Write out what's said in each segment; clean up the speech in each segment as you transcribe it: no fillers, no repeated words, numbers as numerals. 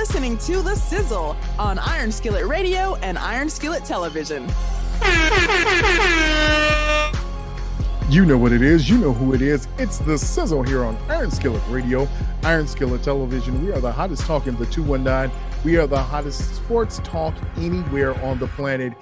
listening to The Sizzle on Iron Skillet Radio and Iron Skillet Television. You know what it is. You know who it is. It's The Sizzle here on Iron Skillet Radio, Iron Skillet Television. We are the hottest talk in the 219. We are the hottest sports talk anywhere on the planet.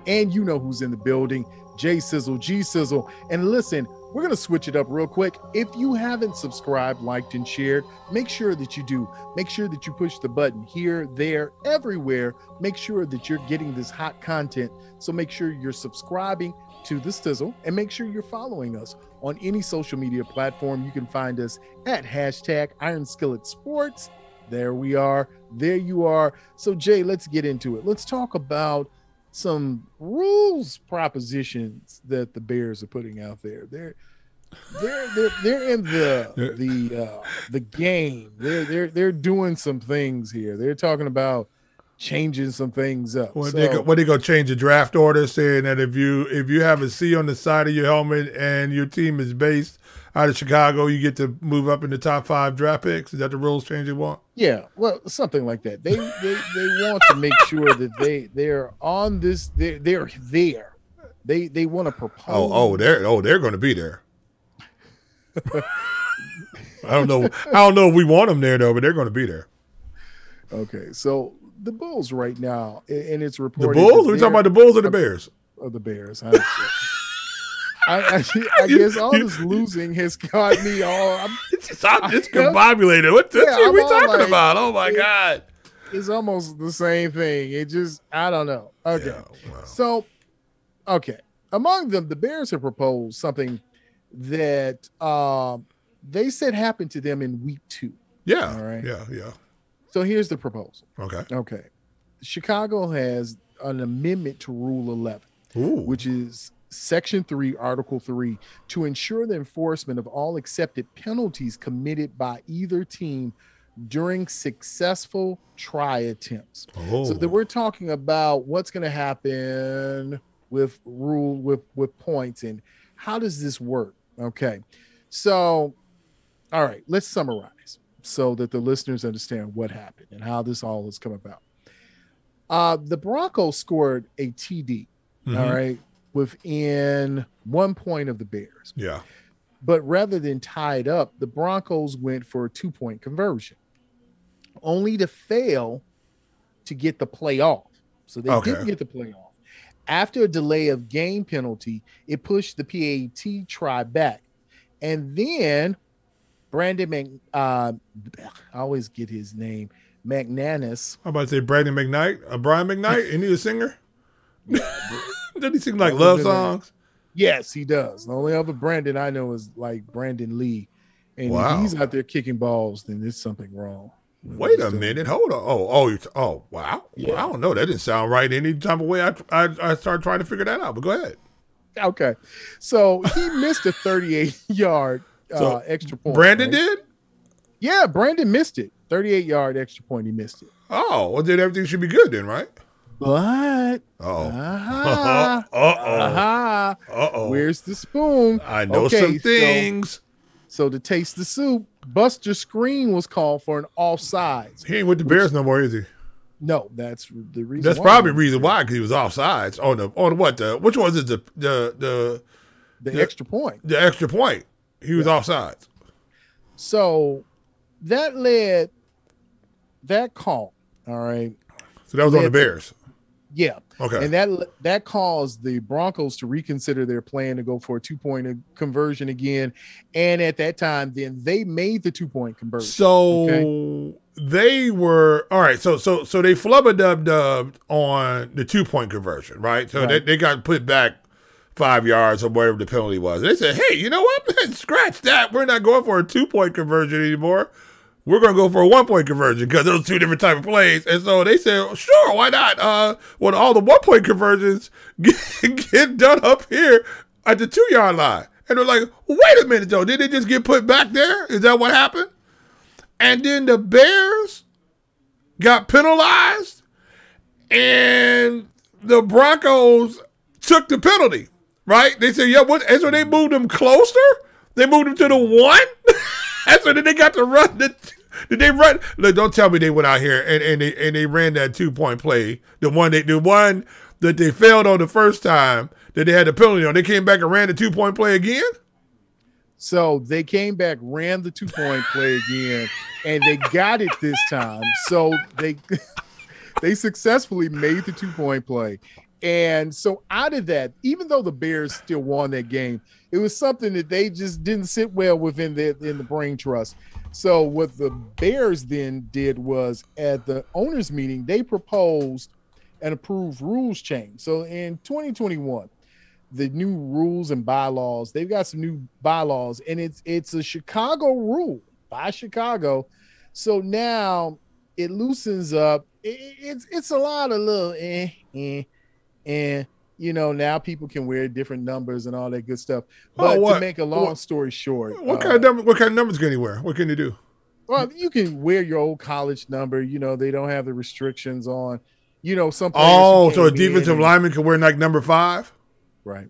And you know who's in the building, J Sizzle, G Sizzle. And listen, we're going to switch it up real quick. If you haven't subscribed, liked, and shared, make sure that you do. Make sure that you push the button here, there, everywhere. Make sure that you're getting this hot content. So make sure you're subscribing to The Sizzle and make sure you're following us on any social media platform. You can find us at hashtag IRONSKILLETSPORTS. There we are. There you are. So Jay, let's get into it. Let's talk about some rules propositions that the Bears are putting out there. They're in the game. They're doing some things here. They're talking about changing some things up. Well, they go change the draft order, saying that if you have a C on the side of your helmet and your team is based out of Chicago, you get to move up in the top 5 draft picks. Is that the rules change they want? Yeah, well, something like that. They want to make sure that they're on this. They're there. They want to propose. They're going to be there. I don't know if we want them there though, but they're going to be there. Okay, so the Bulls right now, and it's reported. The Bulls? Are we talking about the Bulls or the Bears? Or the Bears. I guess all this losing has got me all. I'm discombobulated. What team are we talking about? Oh my God! It's almost the same thing. It just, I don't know. Okay, So, among them, the Bears have proposed something that they said happened to them in week 2. Yeah. All right. Yeah. So here's the proposal. Okay. Chicago has an amendment to Rule 11, which is Section 3, Article 3, to ensure the enforcement of all accepted penalties committed by either team during successful try attempts. So that we're talking about what's going to happen with points and how does this work? Okay. So, all right, let's summarize so that the listeners understand what happened and how this all has come about. The Broncos scored a TD, all right, within 1 point of the Bears. Yeah. But rather than tie it up, the Broncos went for a 2-point conversion, only to fail to get the playoff. So they didn't get the playoff. After a delay of game penalty, it pushed the PAT try back. And then I always get his name, McManus. I'm about to say Brandon McKnight, Brian McKnight. Isn't he a singer? Yeah, doesn't he sing like love songs? Yes, he does. The only other Brandon I know is like Brandon Lee. And if he's out there kicking balls, then there's something wrong. Wait a minute. Hold on. Wow. Yeah. Well, I don't know. That didn't sound right any type of way I started trying to figure that out, but go ahead. Okay. So he missed a 38-yard extra point. Brandon did? Yeah, Brandon missed it. 38-yard extra point, he missed it. Oh, well, then everything should be good then, right? But where's the spoon? I know some things. So to taste the soup, Buster Skrine was called for an offsides. He ain't with the Bears no more, is he? No, that's the reason. That's probably the reason why, because he was offsides on what? Which one was it? The extra point. The extra point. He was offsides. So that led that call. All right. So that was on the Bears. Yeah. Okay. And that caused the Broncos to reconsider their plan to go for a 2-point conversion again. And at that time, then they made the 2-point conversion. So they were all right. So they flubber-dubbed on the 2-point conversion, right? So they got put back 5 yards or whatever the penalty was. And they said, hey, you know what, man? Scratch that. We're not going for a 2-point conversion anymore. We're going to go for a 1-point conversion because those 2 different type of plays. And so they said, sure, why not? When all the 1-point conversions get done up here at the 2-yard line. And they're like, wait a minute, though. Did they just get put back there? Is that what happened? And then the Bears got penalized and the Broncos took the penalty, right? They said, yeah, what? And so they moved them closer. They moved them to the 1. And so then they got to run the Did they run? Look, don't tell me they went out here and they ran that 2-point play. The one that they failed on the first time that they had the penalty on. They came back and ran the 2-point play again. So they came back, ran the 2-point play again, and they got it this time. So they successfully made the 2-point play. And so out of that, even though the Bears still won that game, it was something that they just didn't sit well within the brain trust. So what the Bears then did was at the owners meeting, they proposed an approved rules change. So in 2021, the new rules and bylaws, they've got some new bylaws, and it's a Chicago rule by Chicago. So now it loosens up. It's a lot of little and now people can wear different numbers and all that good stuff. But to make a long story short, what kind of numbers can you wear? What can you do? Well, you can wear your old college number. They don't have the restrictions on. Some players. Oh, so a defensive lineman can wear like number 5. Right.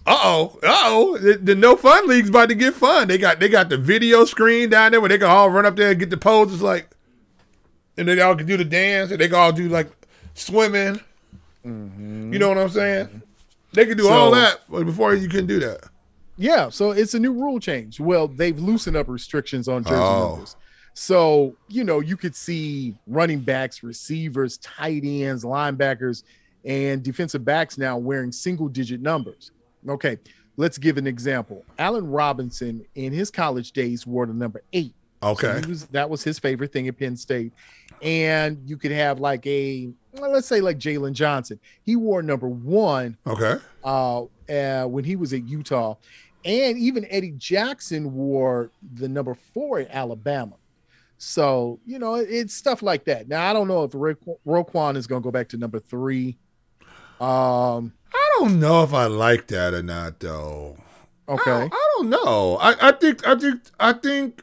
The no fun league's about to get fun. They got the video screen down there where they can all run up there and get the poses and they all can do the dance and they can all do like swimming. Mm-hmm. You know what I'm saying? Mm-hmm. They can do all that, but before you can do that. Yeah, so it's a new rule change. Well, they've loosened up restrictions on jersey numbers. So, you could see running backs, receivers, tight ends, linebackers, and defensive backs now wearing single-digit numbers. Okay, let's give an example. Allen Robinson, in his college days, wore the number 8. Okay. So that was his favorite thing at Penn State. And you could have let's say like Jalen Johnson. He wore number 1. Okay. When he was at Utah. And even Eddie Jackson wore the number 4 at Alabama. So, it's stuff like that. Now, I don't know if Roquan is going to go back to number 3. I don't know if I like that or not, though. Okay. I don't know. I think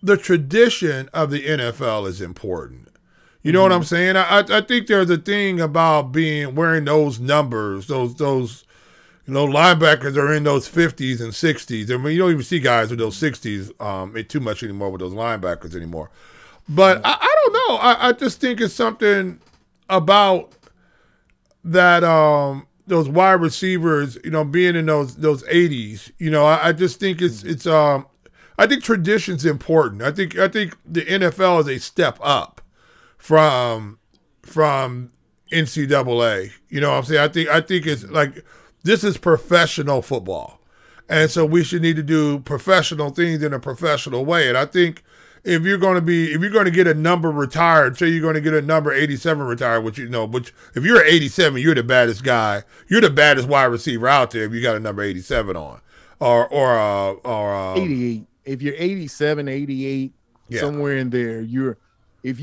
the tradition of the NFL is important. You know what I'm saying? I think there's a thing about wearing those numbers, those linebackers are in those 50s and 60s. I mean, you don't even see guys with those 60s too much anymore with those linebackers anymore. But I don't know. I just think it's something about that those wide receivers, being in those 80s. I just think it's I think tradition's important. I think the NFL is a step up from NCAA. You know what I'm saying? I think it's like this is professional football. And so we should need to do professional things in a professional way. And I think if you're going to get a number retired, say you're going to get a number 87 retired, which if you're 87, you're the baddest guy. You're the baddest wide receiver out there if you got a number 87 on. Or 88. If you're 87, 88, somewhere in there, if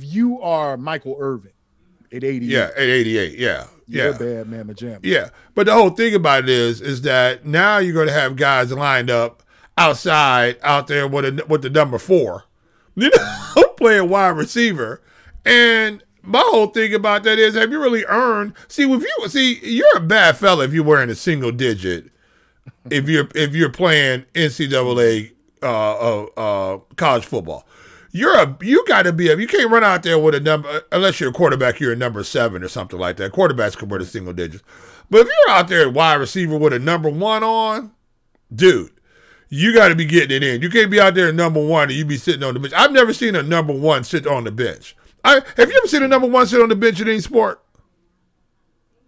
you are Michael Irvin at 88. Yeah, at 88, yeah. You're a bad mamma jamma. Yeah. But the whole thing about it is that now you're going to have guys lined up outside out there with the number 4, playing wide receiver. And my whole thing about that is, have you really earned? You're a bad fella if you're wearing a single digit. If you're playing NCAA college football, you got to be you can't run out there with a number unless you're a quarterback. You're a number 7 or something like that. Quarterbacks can wear the single digits, but if you're out there at wide receiver with a number 1 on, dude, you got to be getting it in. You can't be out there at number 1 and you be sitting on the bench. I've never seen a number 1 sit on the bench. Have you ever seen a number 1 sit on the bench in any sport?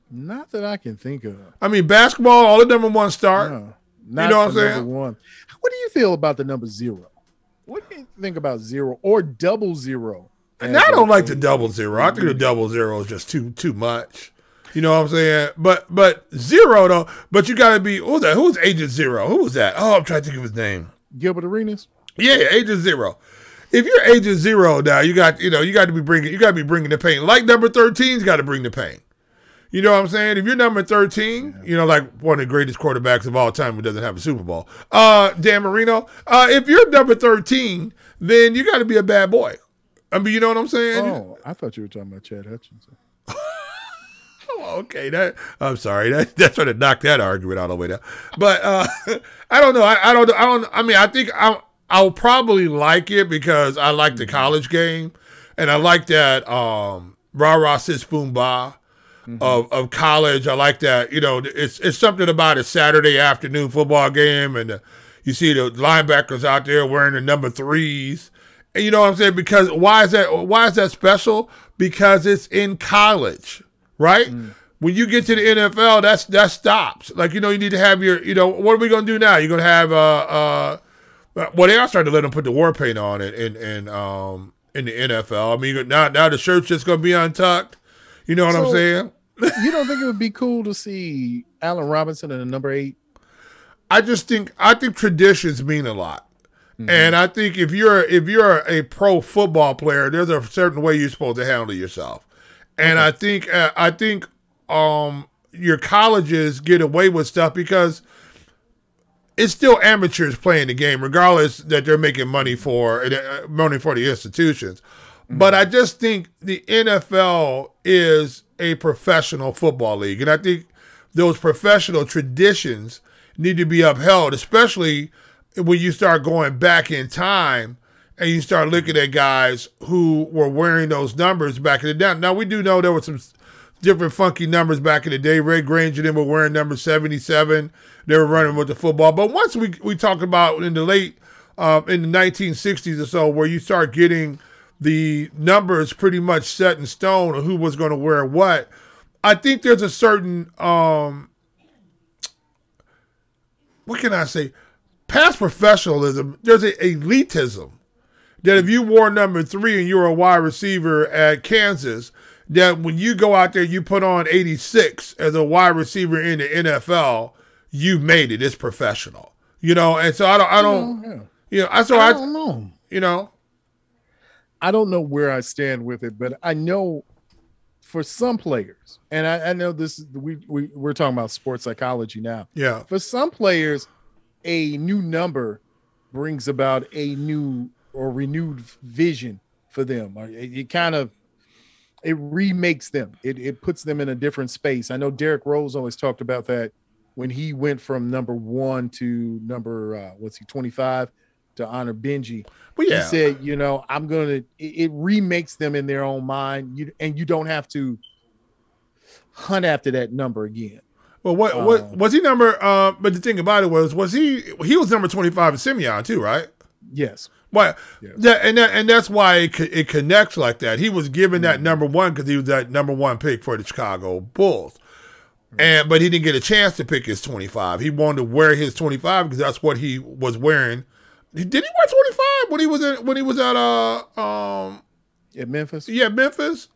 Not that I can think of. I mean, basketball, all the number 1 start. No, you know what I'm saying? Number 1. What do you feel about the number 0? What do you think about 0 or double 0? And I don't like the double 0. I think the double 0 is just too much. You know what I'm saying? But 0 though. But you got to be. Who was Agent 0? Who was that? Oh, I'm trying to think of his name. Gilbert Arenas. Yeah, Agent 0. If you're Agent 0 now, you got to be bringing the pain. Like number 13's got to bring the pain. You know what I'm saying? If you're number 13, like one of the greatest quarterbacks of all time who doesn't have a Super Bowl, Dan Marino, if you're number 13, then you got to be a bad boy. I mean, you know what I'm saying? Oh, I thought you were talking about Chad Hutchinson. Oh, okay. I'm sorry. That's trying to knock that argument out of the way down. But I don't know. I think I'll probably like it because I like the college game, and I like that rah-rah sis boom bah of college. I like that, it's something about a Saturday afternoon football game, and you see the linebackers out there wearing the number 3s. And you know what I'm saying? Because why is that special? Because it's in college, right? When you get to the NFL, that stops. Like, you need to have your, what are we going to do now? You're going to have, well, they are starting to let them put the war paint on it in the NFL. I mean, now the shirt's just going to be untucked. You know what I'm saying? You don't think it would be cool to see Allen Robinson in the number 8? I think traditions mean a lot. And I think if you're a pro football player, there's a certain way you're supposed to handle yourself. And I think your colleges get away with stuff because it's still amateurs playing the game, regardless that they're making money for the institutions. But I just think the NFL is a professional football league, and I think those professional traditions need to be upheld, especially when you start going back in time and you start looking at guys who were wearing those numbers back in the day. Now, we do know there were some different funky numbers back in the day. Ray Granger and them were wearing number 77. They were running with the football. But once we talk about in the late, in the 1960s or so, where you start getting the numbers pretty much set in stone of who was going to wear what, I think there's a certain, what can I say? Past professionalism, there's an elitism that if you wore number 3 and you're a wide receiver at Kansas, that when you go out there, you put on 86 as a wide receiver in the NFL, you made it. It's professional, And so I don't know. I don't know where I stand with it, but I know for some players, and I know this. We're talking about sports psychology now. Yeah. For some players, a new number brings about a new or renewed vision for them. It remakes them. It puts them in a different space. I know Derrick Rose always talked about that when he went from number 1 to number 25 to honor Benji. But yeah, he said, it remakes them in their own mind, and you don't have to hunt after that number again. Well, what was he number? But the thing about it was he was number 25 in Simeon too, right? Yes. Well, yes. And that's why it connects like that. He was given that number 1 because he was that number 1 pick for the Chicago Bulls, but he didn't get a chance to pick his 25. He wanted to wear his 25 because that's what he was wearing. Did he wear 25 when he was at Memphis? Yeah, Memphis.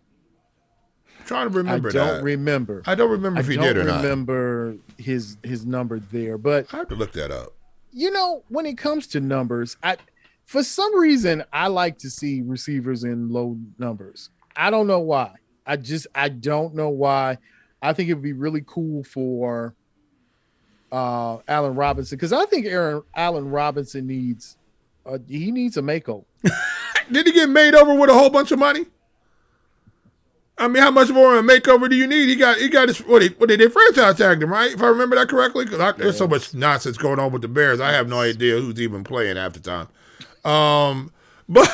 Trying to remember that. I don't remember if he did or not. I don't remember his number there, but I have to look that up. When it comes to numbers, for some reason I like to see receivers in low numbers. I don't know why. I don't know why. I think it would be really cool for Allen Robinson, because I think Allen Robinson needs a makeover. Did he get made over with a whole bunch of money? I mean, how much more of a makeover do you need? He got his, what they franchise tagged him, right? If I remember that correctly, because there's so much nonsense going on with the Bears. I have no idea who's even playing half the time. But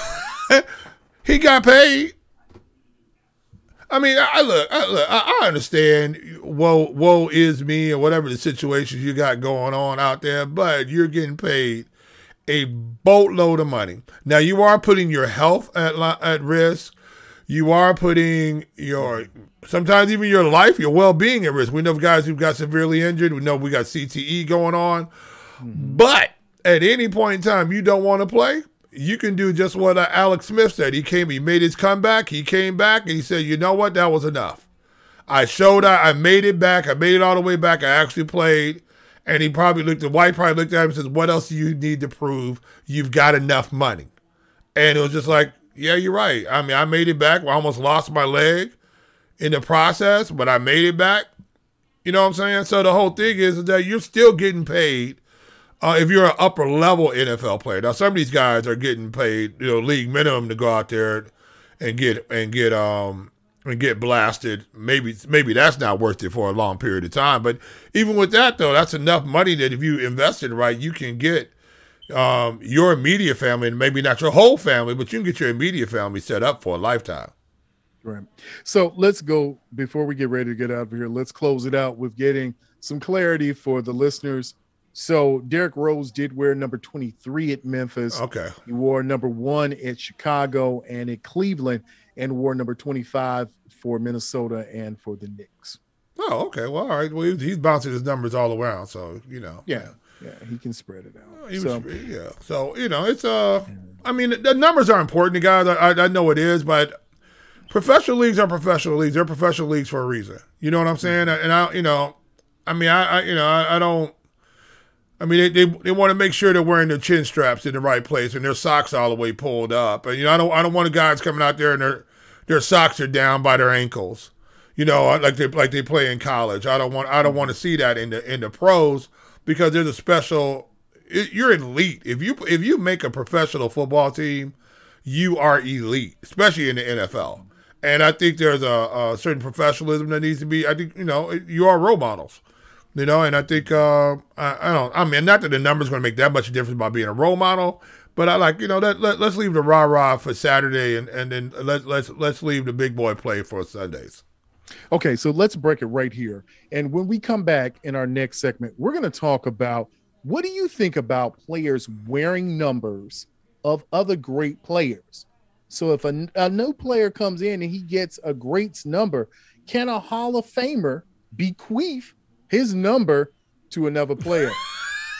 he got paid. I mean, I understand. Woe is me, or whatever the situations you got going on out there, but you're getting paid a boatload of money. Now, you are putting your health at risk. You are putting sometimes even your life, your well-being at risk. We know guys who got severely injured. We know we got CTE going on. But at any point in time, you don't want to play, you can do just what Alex Smith said. He made his comeback. He came back and he said, you know what? That was enough. I made it back. I made it all the way back. I actually played. And White probably looked at him and says, what else do you need to prove? You've got enough money. And it was just like, yeah, you're right. I mean, I made it back. I almost lost my leg in the process, but I made it back. You know what I'm saying? So the whole thing is that you're still getting paid if you're an upper level NFL player. Now, some of these guys are getting paid, league minimum to go out there and get blasted. Maybe that's not worth it for a long period of time. But even with that, though, that's enough money that if you invest it right, you can get your immediate family, and maybe not your whole family, but you can get your immediate family set up for a lifetime. Right. So let's go, before we get ready to get out of here, let's close it out with getting some clarity for the listeners. So Derrick Rose did wear number 23 at Memphis. Okay. He wore number 1 at Chicago and at Cleveland, and wore number 25 for Minnesota and for the Knicks. Oh, okay. Well, all right. Well, he's bouncing his numbers all around, so, you know. Yeah, he can spread it out. So, you know, it's, I mean, the numbers are important, guys. I know it is, but professional leagues are professional leagues. They're professional leagues for a reason. You know what I'm saying? And I don't. I mean, they want to make sure they're wearing their chin straps in the right place and their socks all the way pulled up. And, you know, I don't want the guys coming out there and their socks are down by their ankles. You know, like they play in college. I don't want to see that in the pros, because there's a special. You're elite. If you make a professional football team, you are elite, especially in the NFL. And I think there's a certain professionalism that needs to be. I think, you know, you are role models. You know, and I think I mean, not that the number's going to make that much difference by being a role model, but I like, you know, let's leave the rah-rah for Saturday, and then let's leave the big boy play for Sundays. Okay, so let's break it right here. And when we come back in our next segment, we're going to talk about, what do you think about players wearing numbers of other great players? So if a new player comes in and he gets a great's number, can a Hall of Famer bequeath his number to another player?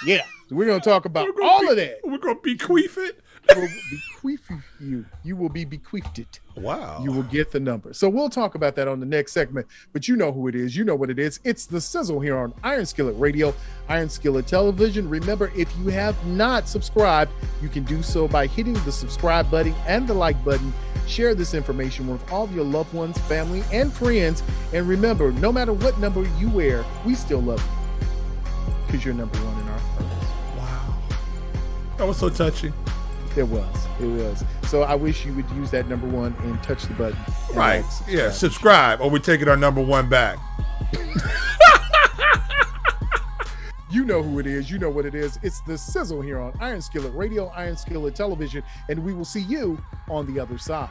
Yeah. So we're going to talk about all of that. We're going to bequeath it? We'll bequeath you. You will be bequeathed it. Wow. You will get the number. So we'll talk about that on the next segment, but you know who it is. You know what it is. It's the Sizzle here on Iron Skillet Radio, Iron Skillet Television. Remember, if you have not subscribed, you can do so by hitting the subscribe button and the like button. Share this information with all of your loved ones, family, and friends. And remember, no matter what number you wear, we still love you, because you're number 1 in our hearts. Wow. That was so touching. It was. So I wish you would use that number 1 and touch the button. Right. Yeah. Subscribe, or we're taking our number 1 back. You know who it is. You know what it is. It's the Sizzle here on Iron Skillet Radio, Iron Skillet Television, and we will see you on the other side.